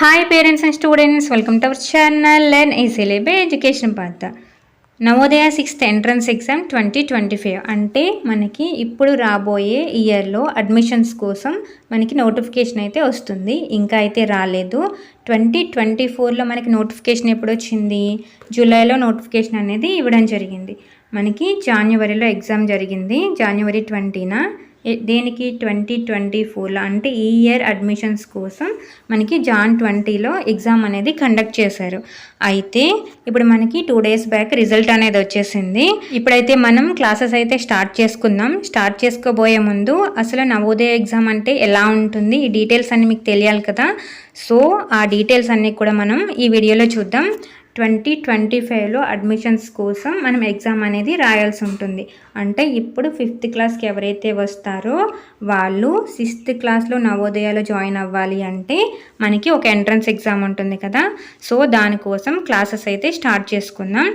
Hi parents and students, welcome to our channel Learn Easily by Education Path. Navodaya 6th entrance exam 2025 అంటే మనకి ఇప్పుడు రాబోయే ఇయర్లో admissions కోసం మనకి నోటిఫికేషన్ అయితే వస్తుంది. ఇంకా అయితే రాలేదు. 2024లో మనకి నోటిఫికేషన్ ఎప్పుడు వచ్చింది? జూలైలో నోటిఫికేషన్ అనేది ఇవ్వడం జరిగింది. మనకి జనవరిలో ఎగ్జామ్ జరిగింది, జనవరి 20న. దేనికి 2024లో అంటే ఈ ఇయర్ అడ్మిషన్స్ కోసం మనకి జాన్ 20లో ఎగ్జామ్ అనేది కండక్ట్ చేశారు. అయితే ఇప్పుడు మనకి 2 days బ్యాక్ రిజల్ట్ అనేది వచ్చేసింది. ఇప్పుడైతే మనం క్లాసెస్ అయితే స్టార్ట్ చేసుకుందాం. స్టార్ట్ చేసుకోబోయే ముందు అసలు నవోదయ ఎగ్జామ్ అంటే ఎలా ఉంటుంది, ఈ డీటెయిల్స్ అన్నీ మీకు తెలియాలి కదా. సో ఆ డీటెయిల్స్ అన్నీ కూడా మనం ఈ వీడియోలో చూద్దాం. 2025లో అడ్మిషన్స్ కోసం మనం ఎగ్జామ్ అనేది రాయాల్సి ఉంటుంది. అంటే ఇప్పుడు 5th క్లాస్కి ఎవరైతే వస్తారో వాళ్ళు 6th క్లాస్లో నవోదయాలో జాయిన్ అవ్వాలి అంటే మనకి ఒక ఎంట్రన్స్ ఎగ్జామ్ ఉంటుంది కదా. సో దానికోసం క్లాసెస్ అయితే స్టార్ట్ చేసుకుందాం.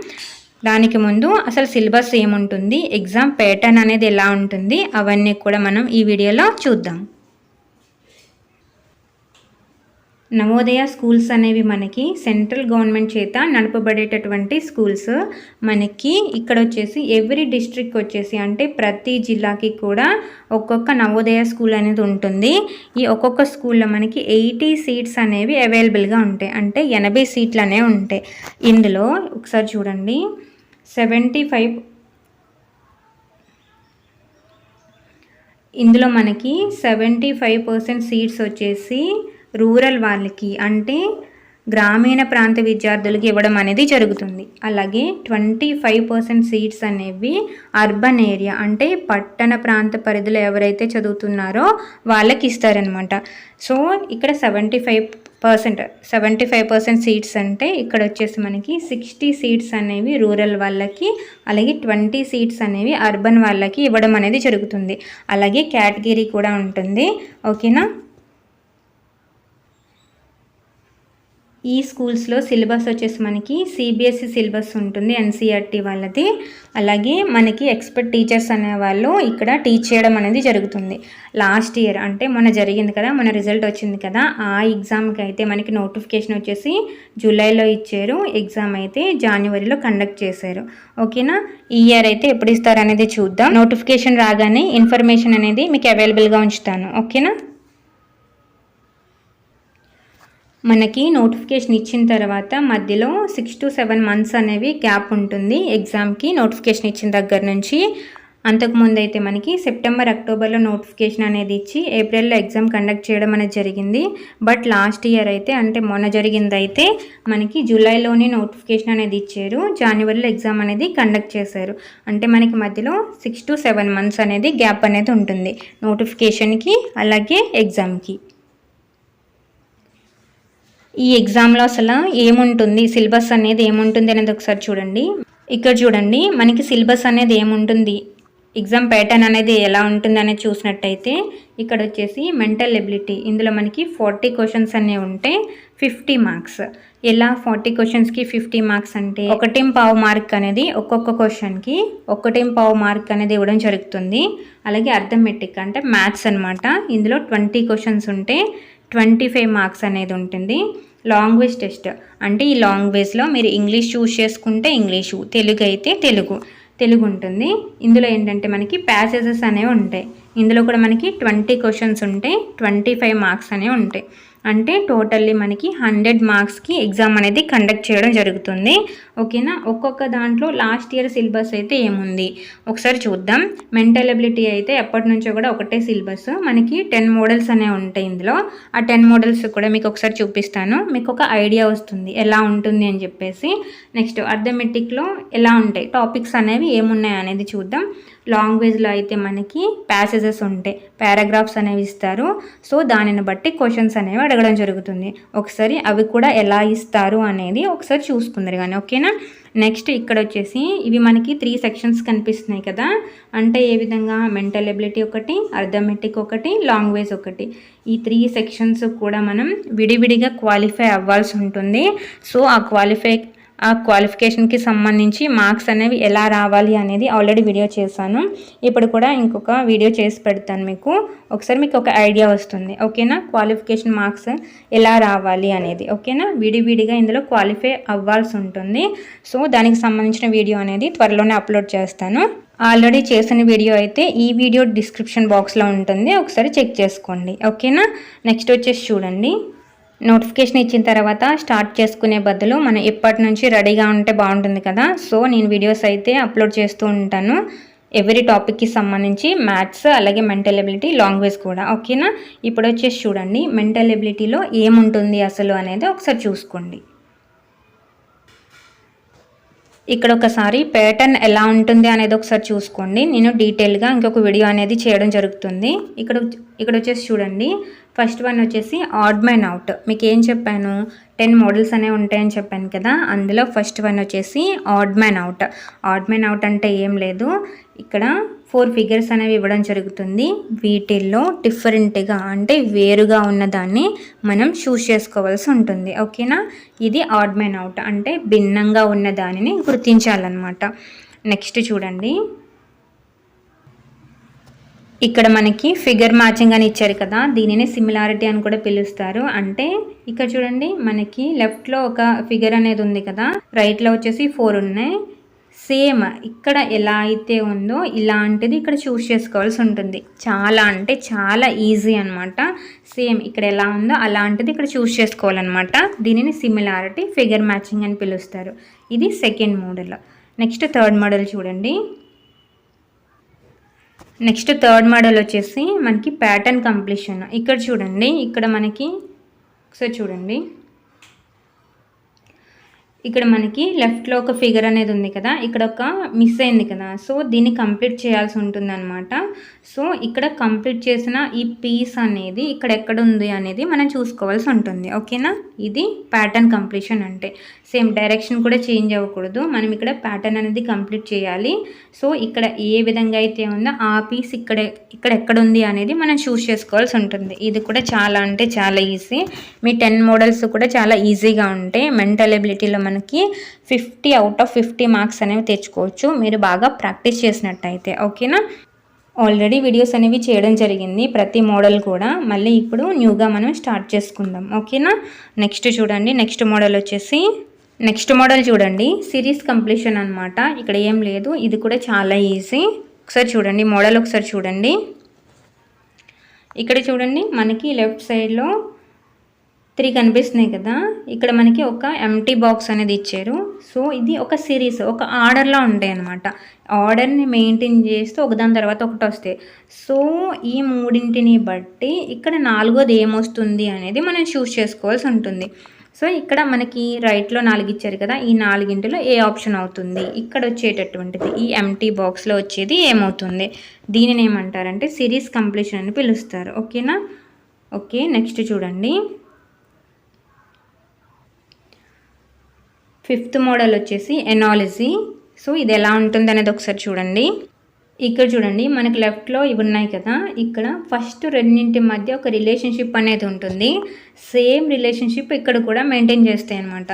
దానికి ముందు అసలు సిలబస్ ఏముంటుంది, ఎగ్జామ్ ప్యాటర్న్ అనేది ఎలా ఉంటుంది, అవన్నీ కూడా మనం ఈ వీడియోలో చూద్దాం. నవోదయ స్కూల్స్ అనేవి మనకి సెంట్రల్ గవర్నమెంట్ చేత నడపబడేటటువంటి స్కూల్స్. మనకి ఇక్కడ వచ్చేసి ఎవ్రీ డిస్ట్రిక్ట్ వచ్చేసి అంటే ప్రతి జిల్లాకి కూడా ఒక్కొక్క నవోదయ స్కూల్ అనేది ఉంటుంది. ఈ ఒక్కొక్క స్కూల్లో మనకి 80 సీట్స్ అనేవి అవైలబుల్గా ఉంటాయి, అంటే 80 సీట్లు అనేవి ఉంటాయి. ఇందులో ఒకసారి చూడండి, 75 ఇందులో మనకి 75% సీట్స్ వచ్చేసి రూరల్ వాళ్ళకి అంటే గ్రామీణ ప్రాంత విద్యార్థులకి ఇవ్వడం అనేది జరుగుతుంది. అలాగే 25% సీట్స్ అనేవి అర్బన్ ఏరియా అంటే పట్టణ ప్రాంత పరిధిలో ఎవరైతే చదువుతున్నారో వాళ్ళకి ఇస్తారనమాట. సో ఇక్కడ 75% సీట్స్ అంటే ఇక్కడ వచ్చేసి మనకి 60 సీట్స్ అనేవి రూరల్ వాళ్ళకి, అలాగే 20 సీట్స్ అనేవి అర్బన్ వాళ్ళకి ఇవ్వడం అనేది జరుగుతుంది. అలాగే కేటగిరీ కూడా ఉంటుంది, ఓకేనా. ఈ స్కూల్స్లో సిలబస్ వచ్చేసి మనకి సిబిఎస్ఈ సిలబస్ ఉంటుంది, ఎన్సీఆర్టీ వాళ్ళది. అలాగే మనకి ఎక్స్పర్ట్ టీచర్స్ అనేవాళ్ళు ఇక్కడ టీచ్ చేయడం అనేది జరుగుతుంది. లాస్ట్ ఇయర్ అంటే మొన్న జరిగింది కదా, మన రిజల్ట్ వచ్చింది కదా, ఆ ఎగ్జామ్కి అయితే మనకి నోటిఫికేషన్ వచ్చేసి జూలైలో ఇచ్చారు, ఎగ్జామ్ అయితే జనవరిలో కండక్ట్ చేశారు, ఓకేనా. ఈ ఇయర్ అయితే ఎప్పుడు ఇస్తారు అనేది చూద్దాం. నోటిఫికేషన్ రాగానే ఇన్ఫర్మేషన్ అనేది మీకు అవైలబుల్గా ఉంచుతాను, ఓకేనా. మనకి నోటిఫికేషన్ ఇచ్చిన తర్వాత మధ్యలో 6 to 7 months అనేవి గ్యాప్ ఉంటుంది ఎగ్జామ్కి, నోటిఫికేషన్ ఇచ్చిన దగ్గర నుంచి. అంతకుముందు అయితే మనకి సెప్టెంబర్ అక్టోబర్లో నోటిఫికేషన్ అనేది ఇచ్చి ఏప్రిల్లో ఎగ్జామ్ కండక్ట్ చేయడం అనేది జరిగింది. బట్ లాస్ట్ ఇయర్ అయితే అంటే మొన్న జరిగింది అయితే మనకి జూలైలోనే నోటిఫికేషన్ అనేది ఇచ్చారు, జనవరిలో ఎగ్జామ్ అనేది కండక్ట్ చేశారు. అంటే మనకి మధ్యలో 6 to 7 months అనేది గ్యాప్ అనేది ఉంటుంది నోటిఫికేషన్కి అలాగే ఎగ్జామ్కి. ఈ ఎగ్జామ్లో అసలు ఏముంటుంది, సిలబస్ అనేది ఏముంటుంది అనేది ఒకసారి చూడండి. ఇక్కడ చూడండి మనకి సిలబస్ అనేది ఏముంటుంది, ఎగ్జామ్ ప్యాటర్న్ అనేది ఎలా ఉంటుంది అనేది చూసినట్టయితే ఇక్కడ వచ్చేసి మెంటల్ ఎబిలిటీ, ఇందులో మనకి 40 క్వశ్చన్స్ అనేవి ఉంటాయి, 50 మార్క్స్. ఎలా 40 క్వశ్చన్స్కి 50 మార్క్స్ అంటే 1.5 మార్క్ అనేది ఒక్కొక్క క్వశ్చన్కి 1.5 మార్క్ అనేది ఇవ్వడం జరుగుతుంది. అలాగే అర్థమెటిక్ అంటే మ్యాథ్స్ అనమాట, ఇందులో 20 క్వశ్చన్స్ ఉంటే 25 మార్క్స్ అనేది ఉంటుంది. లాంగ్వేజ్ టెస్ట్ అంటే ఈ లాంగ్వేజ్లో మీరు ఇంగ్లీష్ చూస్ చేసుకుంటే ఇంగ్లీషు, తెలుగు అయితే తెలుగు ఉంటుంది. ఇందులో ఏంటంటే మనకి ప్యాసేజెస్ అనేవి ఉంటాయి, ఇందులో కూడా మనకి 20 క్వశ్చన్స్ ఉంటాయి, 25 మార్క్స్ అనేవి ఉంటాయి. అంటే టోటల్లీ మనకి 100 మార్క్స్కి ఎగ్జామ్ అనేది కండక్ట్ చేయడం జరుగుతుంది, ఓకేనా. ఒక్కొక్క దాంట్లో లాస్ట్ ఇయర్ సిలబస్ అయితే ఏముంది ఒకసారి చూద్దాం. మెంటల్ ఎబిలిటీ అయితే ఎప్పటి నుంచో కూడా ఒకటే సిలబస్, మనకి 10 మోడల్స్ అనేవి ఉంటాయి ఇందులో. ఆ 10 మోడల్స్ కూడా మీకు ఒకసారి చూపిస్తాను, మీకు ఒక ఐడియా వస్తుంది ఎలా ఉంటుంది అని చెప్పేసి. నెక్స్ట్ అర్థమెటిక్లో ఎలా ఉంటాయి టాపిక్స్ అనేవి ఏమున్నాయి అనేది చూద్దాం. లాంగ్వేజ్లో అయితే మనకి ప్యాసేజెస్ ఉంటాయి, పారాగ్రాఫ్స్ అనేవి ఇస్తారు. సో దానిని బట్టి క్వశ్చన్స్ అనేవి అడగడం జరుగుతుంది. ఒకసారి అవి కూడా ఎలా ఇస్తారు అనేది ఒకసారి చూసుకుందరు కానీ, ఓకేనా. నెక్స్ట్ ఇక్కడ వచ్చేసి ఇవి మనకి 3 సెక్షన్స్ కనిపిస్తున్నాయి కదా, అంటే ఏ విధంగా మెంటల్ ఎబిలిటీ ఒకటి, అర్థమెటిక్ ఒకటి, లాంగ్వేజ్ ఒకటి. ఈ 3 సెక్షన్స్ కూడా మనం విడివిడిగా క్వాలిఫై అవ్వాల్సి ఉంటుంది. సో ఆ క్వాలిఫై ఆ క్వాలిఫికేషన్కి సంబంధించి మార్క్స్ అనేవి ఎలా రావాలి అనేది ఆల్రెడీ వీడియో చేశాను. ఇప్పుడు కూడా ఇంకొక వీడియో చేసి పెడతాను మీకు. ఒకసారి మీకు ఒక ఐడియా వస్తుంది. ఓకేనా, క్వాలిఫికేషన్ మార్క్స్ ఎలా రావాలి అనేది. ఓకేనా, విడివిడిగా ఇందులో క్వాలిఫై అవ్వాల్సి ఉంటుంది. సో దానికి సంబంధించిన వీడియో అనేది త్వరలోనే అప్లోడ్ చేస్తాను. ఆల్రెడీ చేసిన వీడియో అయితే ఈ వీడియో డిస్క్రిప్షన్ బాక్స్లో ఉంటుంది, ఒకసారి చెక్ చేసుకోండి. ఓకేనా, నెక్స్ట్ వచ్చేసి చూడండి, నోటిఫికేషన్ ఇచ్చిన తర్వాత స్టార్ట్ చేసుకునే బదులు మనం ఎప్పటి నుంచి రెడీగా ఉంటే బాగుంటుంది కదా. సో నేను వీడియోస్ అయితే అప్లోడ్ చేస్తూ ఉంటాను ఎవరీ టాపిక్కి సంబంధించి, మ్యాథ్స్ అలాగే మెంటల్ ఎబిలిటీ, లాంగ్వేజ్ కూడా. ఓకేనా, ఇప్పుడు వచ్చేసి చూడండి మెంటల్ ఎబిలిటీలో ఏముంటుంది అసలు అనేది ఒకసారి చూసుకోండి. ఇక్కడ ఒకసారి ప్యాటర్న్ ఎలా ఉంటుంది అనేది ఒకసారి చూసుకోండి. నేను డీటెయిల్గా ఇంకొక వీడియో అనేది చేయడం జరుగుతుంది. ఇక్కడ వచ్చేసి చూడండి, ఫస్ట్ వన్ వచ్చేసి ఆడ్ మ్యాన్ అవుట్. మీకు ఏం చెప్పాను, 10 మోడల్స్ అనేవి ఉంటాయని చెప్పాను కదా. అందులో ఫస్ట్ వన్ వచ్చేసి odd man out. Odd man out అంటే ఏం లేదు, ఇక్కడ 4 ఫిగర్స్ అనేవి ఇవ్వడం జరుగుతుంది. వీటిల్లో డిఫరెంట్గా అంటే వేరుగా ఉన్నదాన్ని మనం చూస్ చేసుకోవాల్సి ఉంటుంది. ఓకేనా, ఇది ఆడ్ మ్యాన్ అవుట్ అంటే భిన్నంగా ఉన్న దానిని గుర్తించాలన్నమాట. నెక్స్ట్ చూడండి, ఇక్కడ మనకి ఫిగర్ మ్యాచింగ్ అని ఇచ్చారు కదా, దీనిని సిమిలారిటీ అని కూడా పిలుస్తారు. అంటే ఇక్కడ చూడండి, మనకి లెఫ్ట్లో ఒక ఫిగర్ అనేది ఉంది కదా, రైట్లో వచ్చేసి 4 ఉన్నాయి. సేమ్ ఇక్కడ ఎలా అయితే ఉందో ఇలాంటిది ఇక్కడ చూస్ చేసుకోవాల్సి ఉంటుంది. చాలా అంటే చాలా ఈజీ అనమాట. సేమ్ ఇక్కడ ఎలా ఉందో అలాంటిది ఇక్కడ చూస్ చేసుకోవాలన్నమాట. దీనిని సిమిలారిటీ, ఫిగర్ మ్యాచింగ్ అని పిలుస్తారు. ఇది second model. Next third model చూడండి. నెక్స్ట్ థర్డ్ మోడల్ వచ్చేసి మనకి ప్యాటర్న్ కంప్లీషన్. ఇక్కడ చూడండి, ఇక్కడ మనకి ఒకసారి చూడండి, ఇక్కడ మనకి లెఫ్ట్లో ఒక ఫిగర్ అనేది ఉంది కదా, ఇక్కడ ఒక మిస్ అయింది కదా. సో దీన్ని కంప్లీట్ చేయాల్సి ఉంటుంది అనమాట. సో ఇక్కడ కంప్లీట్ చేసిన ఈ పీస్ అనేది ఇక్కడ ఎక్కడ ఉంది అనేది మనం చూసుకోవాల్సి ఉంటుంది. ఓకేనా, ఇది ప్యాటర్న్ కంప్లీషన్ అంటే. సేమ్ డైరెక్షన్ కూడా చేంజ్ అవ్వకూడదు, మనం ఇక్కడ ప్యాటర్న్ అనేది కంప్లీట్ చేయాలి. సో ఇక్కడ ఏ విధంగా అయితే ఉందో ఆ పీస్ ఇక్కడ ఎక్కడ ఉంది అనేది మనం చూస్ చేసుకోవాల్సి ఉంటుంది. ఇది కూడా చాలా అంటే చాలా ఈజీ. మీ 10 మోడల్స్ కూడా చాలా ఈజీగా ఉంటాయి. మెంటల్ ఎబిలిటీలో మనకి 50 అవుట్ ఆఫ్ 50 మార్క్స్ అనేవి తెచ్చుకోవచ్చు మీరు బాగా ప్రాక్టీస్ చేసినట్టయితే. ఓకేనా, ఆల్రెడీ వీడియోస్ అనేవి చేయడం జరిగింది ప్రతి మోడల్ కూడా. మళ్ళీ ఇప్పుడు న్యూగా మనం స్టార్ట్ చేసుకుందాం. ఓకేనా, నెక్స్ట్ చూడండి, నెక్స్ట్ మోడల్ చూడండి, సిరీస్ కంప్లీషన్ అనమాట. ఇక్కడ ఏం లేదు, ఇది కూడా చాలా ఈజీ. ఒకసారి చూడండి మోడల్, ఒకసారి చూడండి. ఇక్కడ చూడండి, మనకి లెఫ్ట్ సైడ్లో 3 కనిపిస్తున్నాయి కదా, ఇక్కడ మనకి ఒక ఎంటీ బాక్స్ అనేది ఇచ్చారు. సో ఇది ఒక సిరీస్, ఒక ఆర్డర్లో ఉంటాయి అన్నమాట. ఆర్డర్ని మెయింటైన్ చేస్తూ ఒకదాని తర్వాత ఒకటి వస్తాయి. సో ఈ మూడింటిని బట్టి ఇక్కడ 4వది ఏమొస్తుంది అనేది మనం చూస్ చేసుకోవాల్సి ఉంటుంది. సో ఇక్కడ మనకి రైట్లో 4 ఇచ్చారు కదా, ఈ 4గింటిలో ఏ ఆప్షన్ అవుతుంది, ఇక్కడ వచ్చేటటువంటిది ఈ ఎంటీ బాక్స్లో వచ్చేది ఏమవుతుంది, దీనిని ఏమంటారంటే సిరీస్ కంప్లీషన్ అని పిలుస్తారు. ఓకేనా, ఓకే. నెక్స్ట్ చూడండి, 5th మోడల్ వచ్చేసి ఎనాలజీ. సో ఇది ఎలా ఉంటుంది అనేది ఒకసారి చూడండి. ఇక్కడ చూడండి, మనకి లెఫ్ట్లో ఇవి ఉన్నాయి కదా, ఇక్కడ ఫస్ట్ రెండింటి మధ్య ఒక రిలేషన్షిప్ అనేది ఉంటుంది. సేమ్ రిలేషన్షిప్ ఇక్కడ కూడా మెయింటైన్ చేస్తాయి అన్నమాట.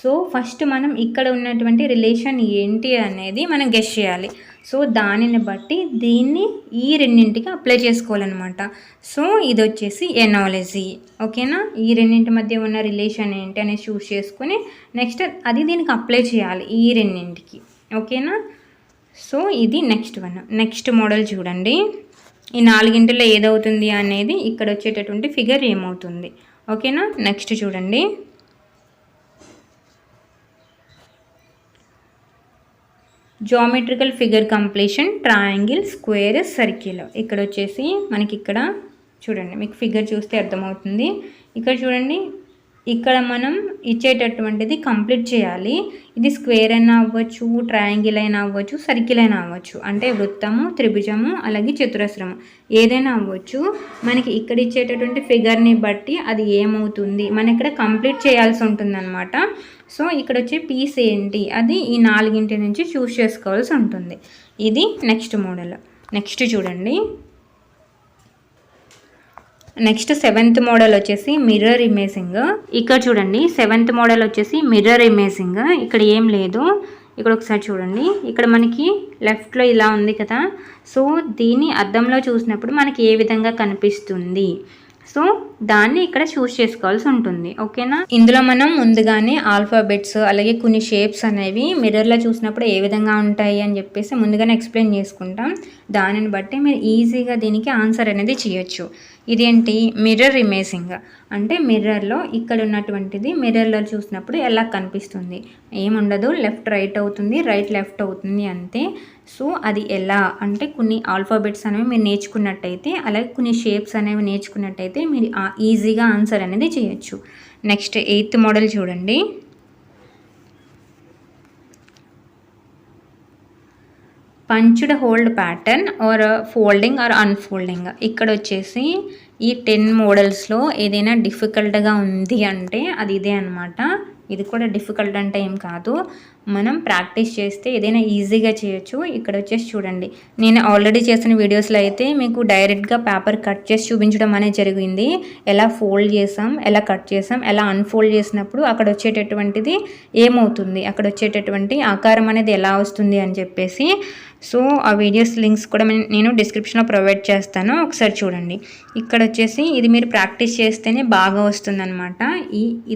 సో ఫస్ట్ మనం ఇక్కడ ఉన్నటువంటి రిలేషన్ ఏంటి అనేది మనం గెస్ చేయాలి. సో దానిని బట్టి దీన్ని ఈ రెండింటికి అప్లై చేసుకోవాలన్నమాట. సో ఇది వచ్చేసి ఎనాలజీ. ఓకేనా, ఈ రెండింటి మధ్య ఉన్న రిలేషన్ ఏంటి అనేది చూస్ చేసుకుని నెక్స్ట్ అది దీనికి అప్లై చేయాలి ఈ రెండింటికి. ఓకేనా, సో ఇది నెక్స్ట్ మోడల్ చూడండి. ఈ 4గింటిలో ఏదవుతుంది అనేది ఇక్కడ వచ్చేటటువంటి ఫిగర్ ఏమవుతుంది. ఓకేనా, నెక్స్ట్ చూడండి, geometrical figure completion, triangle, square, circle. ఇక్కడ వచ్చేసి మనకి ఇక్కడ చూడండి, మీకు ఫిగర్ చూస్తే అర్థమవుతుంది. ఇక్కడ చూడండి, ఇక్కడ మనం ఇచ్చేటటువంటిది కంప్లీట్ చేయాలి. ఇది స్క్వేర్ అయినా అవ్వచ్చు, ట్రయాంగిల్ అయినా అవ్వచ్చు, సర్కిల్ అయినా అవ్వచ్చు. అంటే వృత్తము, త్రిభుజము, అలాగే చతురస్రము ఏదైనా అవ్వచ్చు. మనకి ఇక్కడ ఇచ్చేటటువంటి ఫిగర్ని బట్టి అది ఏమవుతుంది మనం ఇక్కడ కంప్లీట్ చేయాల్సి ఉంటుందన్నమాట. సో ఇక్కడ వచ్చే పీస్ ఏంటి అది ఈ 4గింటి నుంచి చూస్ చేసుకోవాల్సి ఉంటుంది. ఇది నెక్స్ట్ మోడల్. నెక్స్ట్ చూడండి, నెక్స్ట్ 7th మోడల్ వచ్చేసి మిర్రర్ ఇమేజింగ్. ఇక్కడ చూడండి 7th మోడల్ వచ్చేసి మిర్రర్ ఇమేజింగ్. ఇక్కడ ఏం లేదు, ఇక్కడ ఒకసారి చూడండి. ఇక్కడ మనకి లెఫ్ట్లో ఇలా ఉంది కదా, సో దీన్ని అద్దంలో చూసినప్పుడు మనకి ఏ విధంగా కనిపిస్తుంది, సో దాన్ని ఇక్కడ చూస్ చేసుకోవాల్సి ఉంటుంది. ఓకేనా, ఇందులో మనం ముందుగానే ఆల్ఫాబెట్స్ అలాగే కొన్ని షేప్స్ అనేవి మిర్రర్లో చూసినప్పుడు ఏ విధంగా ఉంటాయి అని చెప్పేసి ముందుగానే ఎక్స్ప్లెయిన్ చేసుకుంటాం. దానిని బట్టి మీరు ఈజీగా దీనికి ఆన్సర్ అనేది చేయొచ్చు. ఇదేంటి మిర్రర్ ఇమేజింగ్ అంటే మిర్రర్లో ఇక్కడ ఉన్నటువంటిది మిర్రర్లో చూసినప్పుడు ఎలా కనిపిస్తుంది, ఏముండదు, లెఫ్ట్ రైట్ అవుతుంది, రైట్ లెఫ్ట్ అవుతుంది అంతే. సో అది ఎలా అంటే కొన్ని ఆల్ఫాబెట్స్ అనేవి మీరు నేర్చుకున్నట్టయితే అలాగే కొన్ని షేప్స్ అనేవి నేర్చుకున్నట్టయితే మీరు ఈజీగా ఆన్సర్ అనేది చేయొచ్చు. నెక్స్ట్ 8th మోడల్ చూడండి. Punched hole pattern or folding or unfolding. ఇక్కడ వచ్చేసి ఈ 10 మోడల్స్లో ఏదైనా డిఫికల్ట్గా ఉంది అంటే అది ఇదే అనమాట. ఇది కూడా డిఫికల్ట్ అంటే ఏం కాదు, మనం ప్రాక్టీస్ చేస్తే ఏదైనా ఈజీగా చేయొచ్చు. ఇక్కడ వచ్చేసి చూడండి, నేను ఆల్రెడీ చేసిన వీడియోస్లో అయితే మీకు డైరెక్ట్గా పేపర్ కట్ చేసి చూపించడం అనేది జరిగింది. ఎలా ఫోల్డ్ చేసాం, ఎలా కట్ చేసాం, ఎలా అన్ఫోల్డ్ చేసినప్పుడు అక్కడ వచ్చేటటువంటిది ఏమవుతుంది, అక్కడ వచ్చేటటువంటి ఆకారం అనేది ఎలా వస్తుంది అని చెప్పేసి. సో ఆ వీడియోస్ లింక్స్ కూడా నేను డిస్క్రిప్షన్లో ప్రొవైడ్ చేస్తాను, ఒకసారి చూడండి. ఇక్కడ వచ్చేసి ఇది మీరు ప్రాక్టీస్ చేస్తేనే బాగా వస్తుందన్నమాట. ఈ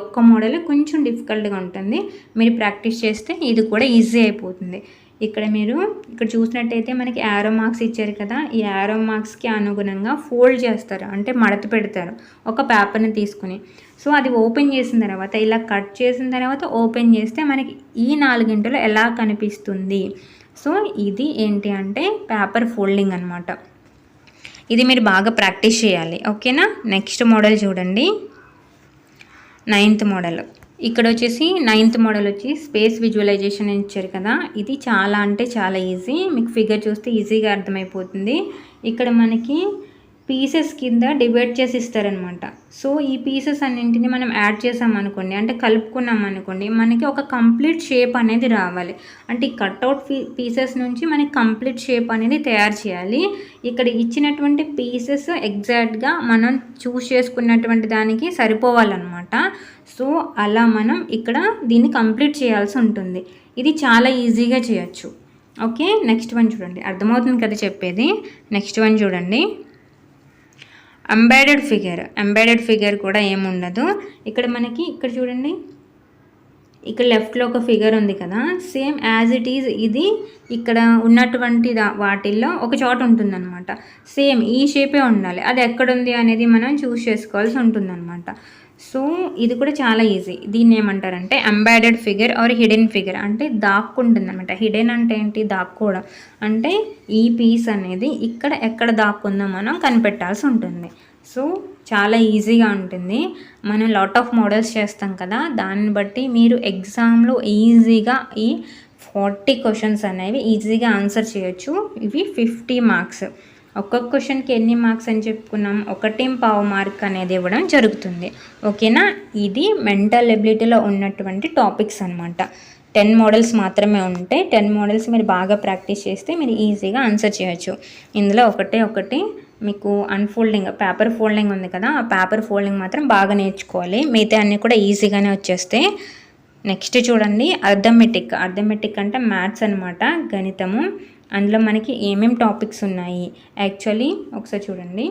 ఒక్క మోడల్ కొంచెం డిఫికల్ట్గా ఉంటుంది, మీరు ప్రాక్టీస్ చేస్తే ఇది కూడా ఈజీ అయిపోతుంది. ఇక్కడ మీరు ఇక్కడ చూసినట్టయితే మనకి యారో మార్క్స్ ఇచ్చారు కదా, ఈ యారో మార్క్స్కి అనుగుణంగా ఫోల్డ్ చేస్తారు, అంటే మడత పెడతారు ఒక పేపర్ని తీసుకుని. సో అది ఓపెన్ చేసిన తర్వాత ఇలా కట్ చేసిన తర్వాత ఓపెన్ చేస్తే మనకి ఈ 4 గంటలు ఎలా కనిపిస్తుంది. సో ఇది ఏంటి అంటే పేపర్ ఫోల్డింగ్ అనమాట. ఇది మీరు బాగా ప్రాక్టీస్ చేయాలి. ఓకేనా, నెక్స్ట్ మోడల్ చూడండి, 9th మోడల్. ఇక్కడ వచ్చేసి 9th మోడల్ వచ్చి స్పేస్ విజువలైజేషన్ ఇచ్చారు కదా, ఇది చాలా అంటే చాలా ఈజీ. మీకు ఫిగర్ చూస్తే ఈజీగా అర్థమైపోతుంది. ఇక్కడ మనకి పీసెస్ కింద డివైడ్ చేసి ఇస్తారనమాట. సో ఈ పీసెస్ అన్నింటినీ మనం యాడ్ చేసామనుకోండి, అంటే కలుపుకున్నాం అనుకోండి, మనకి ఒక కంప్లీట్ షేప్ అనేది రావాలి. అంటే ఈ కట్అవుట్ పీసెస్ నుంచి మనకి కంప్లీట్ షేప్ అనేది తయారు చేయాలి. ఇక్కడ ఇచ్చినటువంటి పీసెస్ ఎగ్జాక్ట్గా మనం చూస్ చేసుకున్నటువంటి దానికి సరిపోవాలన్నమాట. సో అలా మనం ఇక్కడ దీన్ని కంప్లీట్ చేయాల్సి ఉంటుంది. ఇది చాలా ఈజీగా చేయొచ్చు. ఓకే, నెక్స్ట్ వన్ చూడండి, అర్థమవుతుంది కదా చెప్పేది. నెక్స్ట్ వన్ చూడండి, ఎంబెడెడ్ ఫిగర్ కూడా ఏముండదు. ఇక్కడ మనకి ఇక్కడ చూడండి, ఇక్కడ లెఫ్ట్లో ఒక ఫిగర్ ఉంది కదా, సేమ్ యాజ్ ఇట్ ఈజ్ ఇది ఇక్కడ ఉన్నటువంటి వాటిల్లో ఒక చోట ఉంటుందన్నమాట. సేమ్ ఈ షేపే ఉండాలి, అది ఎక్కడుంది అనేది మనం చూస్ చేసుకోవాల్సి ఉంటుందన్నమాట. సో ఇది కూడా చాలా ఈజీ. దీన్ని ఏమంటారంటే embedded figure or hidden figure, అంటే దాక్కుంటుంది అనమాట. హిడెన్ అంటే ఏంటి, దాక్కోవడం అంటే ఈ పీస్ అనేది ఇక్కడ ఎక్కడ దాక్కుందో మనం కనిపెట్టాల్సి ఉంటుంది. సో చాలా ఈజీగా ఉంటుంది. మనం లాట్ ఆఫ్ మోడల్స్ చేస్తాం కదా, దాన్ని బట్టి మీరు ఎగ్జామ్లో ఈజీగా ఈ 40 క్వశ్చన్స్ అనేవి ఈజీగా ఆన్సర్ చేయొచ్చు. ఇవి 50 మార్క్స్. ఒక్కొక్క క్వశ్చన్కి ఎన్ని మార్క్స్ అని చెప్పుకున్నాం, 1.5 మార్క్ అనేది ఇవ్వడం జరుగుతుంది. ఓకేనా, ఇది మెంటల్ ఎబిలిటీలో ఉన్నటువంటి టాపిక్స్ అనమాట. 10 మోడల్స్ మాత్రమే ఉంటాయి. 10 మోడల్స్ మీరు బాగా ప్రాక్టీస్ చేస్తే మీరు ఈజీగా ఆన్సర్ చేయొచ్చు. ఇందులో ఒకటి మీకు అన్ఫోల్డింగ్, పేపర్ ఫోల్డింగ్ ఉంది కదా, ఆ పేపర్ ఫోల్డింగ్ మాత్రం బాగా నేర్చుకోవాలి. మిగతా అన్నీ కూడా ఈజీగానే వచ్చేస్తాయి. నెక్స్ట్ చూడండి, అర్థమెటిక్ అంటే మ్యాథ్స్ అనమాట, గణితము. అందులో మనకి ఏమేమి టాపిక్స్ ఉన్నాయి యాక్చువల్లీ ఒకసారి చూడండి.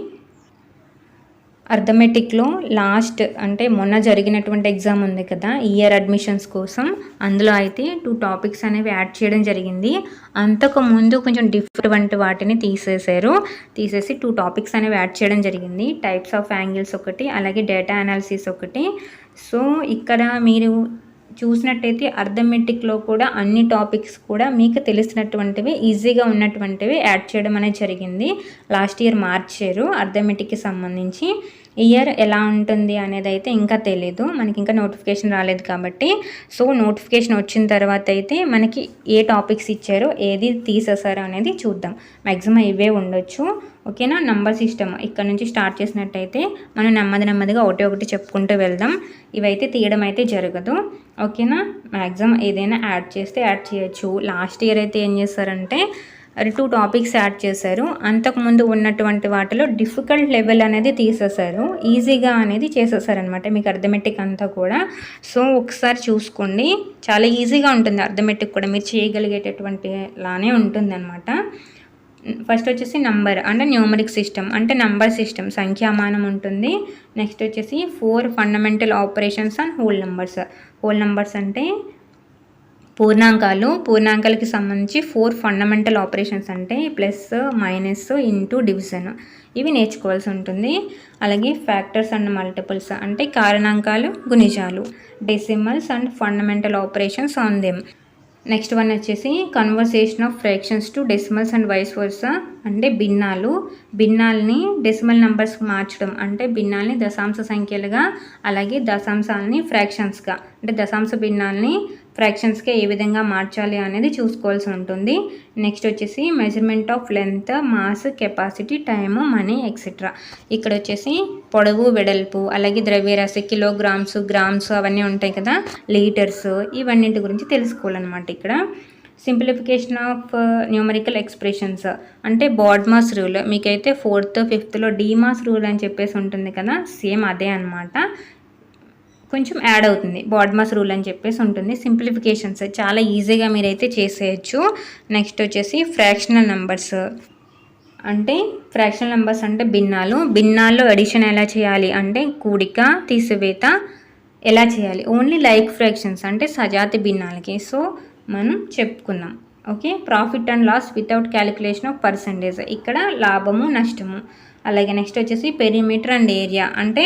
అర్థమెటిక్లో లాస్ట్ అంటే మొన్న జరిగినటువంటి ఎగ్జామ్ ఉంది కదా, ఇయర్ అడ్మిషన్స్ కోసం, అందులో అయితే 2 టాపిక్స్ అనేవి యాడ్ చేయడం జరిగింది. అంతకు ముందు కొంచెం డిఫరెంట్ వాటిని తీసేసి 2 టాపిక్స్ అనేవి యాడ్ చేయడం జరిగింది. టైప్స్ ఆఫ్ యాంగిల్స్ ఒకటి, అలాగే డేటా అనాలిసిస్ ఒకటి. సో ఇక్కడ మీరు చూసినట్టయితే అర్థమెటిక్లో కూడా అన్ని టాపిక్స్ కూడా మీకు తెలిసినటువంటివి, ఈజీగా ఉన్నటువంటివి యాడ్ చేయడం అనేది జరిగింది. లాస్ట్ ఇయర్ మార్చారు అర్థమెటిక్కి సంబంధించి. ఇయర్ ఎలా ఉంటుంది అనేది అయితే ఇంకా తెలీదు, మనకి ఇంకా నోటిఫికేషన్ రాలేదు కాబట్టి. సో నోటిఫికేషన్ వచ్చిన తర్వాత అయితే మనకి ఏ టాపిక్స్ ఇచ్చారో ఏది తీసేసారో అనేది చూద్దాం. మ్యాక్సిమం ఇవే ఉండొచ్చు. ఓకేనా, నంబర్ సిస్టమ్ ఇక్కడ నుంచి స్టార్ట్ చేసినట్టయితే మనం నెమ్మదిగా ఒకటి చెప్పుకుంటూ వెళ్దాం. ఇవైతే తీయడం అయితే జరగదు. ఓకేనా, మ్యాక్సిమం ఏదైనా యాడ్ చేస్తే యాడ్ చేయొచ్చు. లాస్ట్ ఇయర్ అయితే ఏం చేస్తారంటే 2 టాపిక్స్ యాడ్ చేశారు. అంతకుముందు ఉన్నటువంటి వాటిలో డిఫికల్ట్ లెవెల్ అనేది తీసేశారు. ఈజీగా అనేది చేసేసారనమాట మీకు అర్థమెటిక్ అంతా కూడా. సో ఒకసారి చూసుకోండి, చాలా ఈజీగా ఉంటుంది అర్థమెటిక్ కూడా, మీరు చేయగలిగేటటువంటి లానే ఉంటుందన్నమాట. ఫస్ట్ వచ్చేసి నంబర్ అంటే న్యూమరిక్ సిస్టమ్ అంటే నంబర్ సిస్టమ్, సంఖ్యామానం ఉంటుంది. నెక్స్ట్ వచ్చేసి 4 fundamental operations and whole numbers. Whole numbers అంటే పూర్ణాంకాలకి సంబంధించి 4 ఫండమెంటల్ ఆపరేషన్స్ అంటే ప్లస్, మైనస్, ఇంటూ, డివిజన్, ఇవి నేర్చుకోవాల్సి ఉంటుంది. అలాగే ఫ్యాక్టర్స్ అండ్ మల్టిపుల్స్ అంటే కారణాంకాలు, గుణిజాలు, decimals and fundamental operations on them. Next one వచ్చేసి conversion of fractions to decimals and vice versa అంటే భిన్నాల్ని డెసిమల్ నెంబర్స్కి మార్చడం అంటే భిన్నాల్ని దశాంశ సంఖ్యలుగా, అలాగే దశాంశాలని ఫ్రాక్షన్స్గా అంటే దశాంశ భిన్నాల్ని ఫ్రాక్షన్స్గా ఏ విధంగా మార్చాలి అనేది చూసుకోవాల్సి ఉంటుంది. నెక్స్ట్ వచ్చేసి measurement of length, mass, capacity, time, money etcetera. ఇక్కడ వచ్చేసి పొడవు, వెడల్పు, అలాగే ద్రవ్యరాశి, కిలోగ్రామ్స్, గ్రామ్స్ అవన్నీ ఉంటాయి కదా, లీటర్స్, ఇవన్నింటి గురించి తెలుసుకోవాలన్నమాట. ఇక్కడ సింప్లిఫికేషన్ ఆఫ్ న్యూమరికల్ ఎక్స్ప్రెషన్స్ అంటే బాడ్మాస్ రూల్, మీకైతే 4th 5thలో డీమాస్ రూల్ అని చెప్పేసి ఉంటుంది కదా, సేమ్ అదే అనమాట, కొంచెం యాడ్ అవుతుంది. బాడ్మాస్ రూల్ అని చెప్పేసి ఉంటుంది. సింప్లిఫికేషన్స్ చాలా ఈజీగా మీరైతే చేసేయచ్చు. నెక్స్ట్ వచ్చేసి ఫ్రాక్షనల్ నెంబర్స్ అంటే భిన్నాల్లో అడిషన్ ఎలా చేయాలి అంటే కూడిక, తీసివేత ఎలా చేయాలి, ఓన్లీ లైక్ ఫ్రాక్షన్స్ అంటే సజాతి భిన్నాలకి. సో మనం చెప్పుకుందాం. Okay, profit and loss without calculation of percentage, ఇక్కడ లాభము, నష్టము. అలాగే నెక్స్ట్ వచ్చేసి పెరిమీటర్ అండ్ ఏరియా అంటే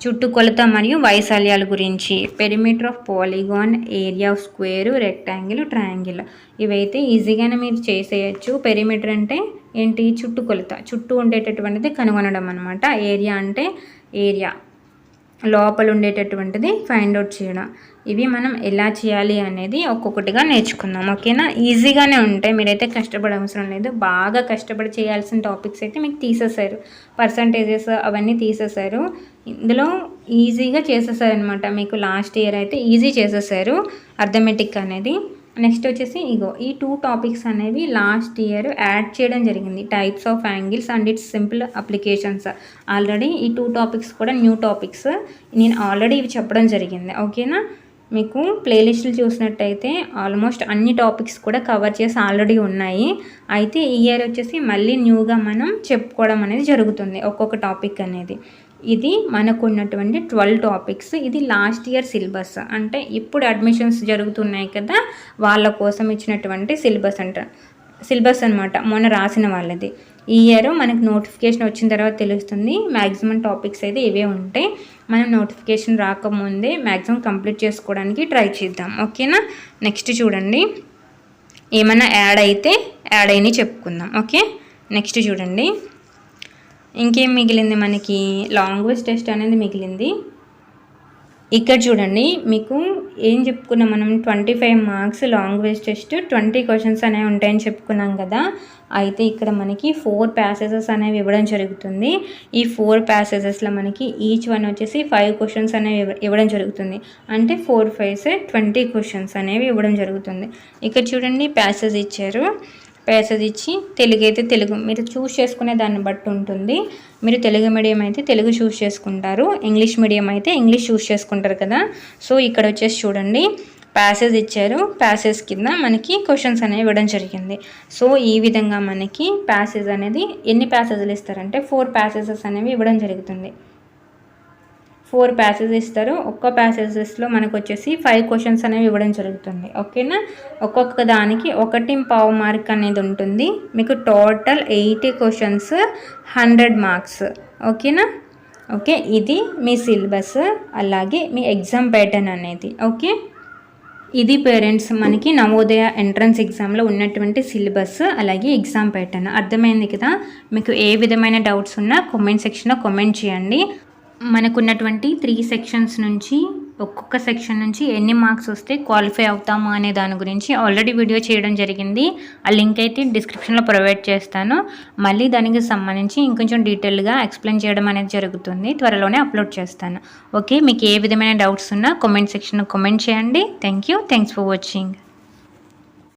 చుట్టుకొలత మరియు వైశాల్యాల గురించి. Perimeter of polygon, area of square, rectangle, triangle, ఇవైతే ఈజీగానే మీరు చేసేయచ్చు. పెరిమీటర్ అంటే ఏంటి, చుట్టుకొలత, చుట్టూ ఉండేటటువంటిది కనుగొనడం అనమాట. ఏరియా అంటే ఏరియా లోపల ఉండేటటువంటిది ఫైండ్ అవుట్ చేయడం. ఇవి మనం ఎలా చేయాలి అనేది ఒక్కొక్కటిగా నేర్చుకుందాం. ఓకేనా, ఈజీగానే ఉంటాయి, మీరైతే కష్టపడే అవసరం లేదు. బాగా కష్టపడి చేయాల్సిన టాపిక్స్ అయితే మీకు తీసేశారు, పర్సంటేజెస్ అవన్నీ తీసేశారు. ఇందులో ఈజీగా చేసేసారనమాట. మీకు లాస్ట్ ఇయర్ అయితే ఈజీ చేసేసారు అర్థమెటిక్ అనేది. నెక్స్ట్ వచ్చేసి ఈ 2 టాపిక్స్ అనేవి లాస్ట్ ఇయర్ యాడ్ చేయడం జరిగింది, types of angles and it's simple applications. Already ఈ 2 టాపిక్స్ కూడా న్యూ టాపిక్స్, నేను ఆల్రెడీ ఇవి చెప్పడం జరిగింది. ఓకేనా, మీకు ప్లేలిస్టులు చూసినట్టయితే ఆల్మోస్ట్ అన్ని టాపిక్స్ కూడా కవర్ చేసి ఆల్రెడీ ఉన్నాయి. అయితే ఈ ఇయర్ వచ్చేసి మళ్ళీ న్యూగా మనం చెప్పుకోవడం అనేది జరుగుతుంది ఒక్కొక్క టాపిక్ అనేది. ఇది మనకు ఉన్నటువంటి 12 టాపిక్స్. ఇది లాస్ట్ ఇయర్ సిలబస్ అంటే ఇప్పుడు అడ్మిషన్స్ జరుగుతున్నాయి కదా, వాళ్ళ కోసం ఇచ్చినటువంటి సిలబస్ అనమాట, మొన్న రాసిన వాళ్ళది. ఈ ఇయర్ మనకు నోటిఫికేషన్ వచ్చిన తర్వాత తెలుస్తుంది. మ్యాక్సిమం టాపిక్స్ అయితే ఇవే ఉంటాయి. మనం నోటిఫికేషన్ రాకముందే మ్యాక్సిమం కంప్లీట్ చేసుకోవడానికి ట్రై చేద్దాం. ఓకేనా, నెక్స్ట్ చూడండి, ఏమైనా యాడ్ అయినాయి చెప్పుకుందాం. ఓకే, నెక్స్ట్ చూడండి, ఇంకేం మిగిలింది మనకి, లాంగ్వేజ్ టెస్ట్ అనేది మిగిలింది. ఇక్కడ చూడండి, మీకు ఏం చెప్పుకున్నాం మనం, 25 మార్క్స్ లాంగ్వేజ్ టెస్ట్, 20 క్వశ్చన్స్ అనేవి ఉంటాయని చెప్పుకున్నాం కదా. అయితే ఇక్కడ మనకి 4 ప్యాసేజెస్ అనేవి ఇవ్వడం జరుగుతుంది. ఈ 4 ప్యాసేజెస్లో మనకి ఈచ్ వన్ వచ్చేసి 5 క్వశ్చన్స్ అనేవి ఇవ్వడం జరుగుతుంది. అంటే 4 5 20 క్వశ్చన్స్ అనేవి ఇవ్వడం జరుగుతుంది. ఇక్కడ చూడండి, ప్యాసేజ్ ఇచ్చారు, ప్యాసేజ్ ఇచ్చి తెలుగు అయితే తెలుగు మీరు చూస్ చేసుకునే దాన్ని బట్టి ఉంటుంది. మీరు తెలుగు మీడియం అయితే తెలుగు చూస్ చేసుకుంటారు, ఇంగ్లీష్ మీడియం అయితే ఇంగ్లీష్ చూస్ చేసుకుంటారు కదా. సో ఇక్కడ వచ్చేసి చూడండి, ప్యాసేజ్ ఇచ్చారు, ప్యాసేజ్ కింద మనకి క్వశ్చన్స్ అనేవి ఇవ్వడం జరిగింది. సో ఈ విధంగా మనకి ప్యాసేజ్ అనేది ఎన్ని ప్యాసేజ్లు ఇస్తారంటే 4 ప్యాసేజెస్ అనేవి ఇవ్వడం జరుగుతుంది. 4 ప్యాసేజ్ ఇస్తారు. ఒక్క ప్యాసేజెస్లో మనకు వచ్చేసి 5 క్వశ్చన్స్ అనేవి ఇవ్వడం జరుగుతుంది. ఓకేనా, ఒక్కొక్క దానికి 1.5 మార్క్ అనేది ఉంటుంది. మీకు టోటల్ 80 క్వశ్చన్స్ 100 మార్క్స్. ఓకేనా, ఓకే, ఇది మీ సిలబస్, అలాగే మీ ఎగ్జామ్ ప్యాటర్న్ అనేది. ఓకే, ఇది పేరెంట్స్ మనకి నవోదయ ఎంట్రన్స్ ఎగ్జామ్లో ఉన్నటువంటి సిలబస్, అలాగే ఎగ్జామ్ ప్యాటర్న్. అర్థమైంది కదా. మీకు ఏ విధమైన డౌట్స్ ఉన్నా కామెంట్ సెక్షన్లో కామెంట్ చేయండి. మనకున్నటువంటి 3 సెక్షన్స్ నుంచి ఒక్కొక్క సెక్షన్ నుంచి ఎన్ని మార్క్స్ వస్తే క్వాలిఫై అవుతాము అనే దాని గురించి ఆల్రెడీ వీడియో చేయడం జరిగింది. ఆ లింక్ అయితే డిస్క్రిప్షన్లో ప్రొవైడ్ చేస్తాను. మళ్ళీ దానికి సంబంధించి ఇంకొంచెం డీటెయిల్గా ఎక్స్ప్లెయిన్ చేయడం అనేది జరుగుతుంది, త్వరలోనే అప్లోడ్ చేస్తాను. ఓకే, మీకు ఏ విధమైన డౌట్స్ ఉన్నా కామెంట్ సెక్షన్లో కామెంట్ చేయండి. Thanks for watching.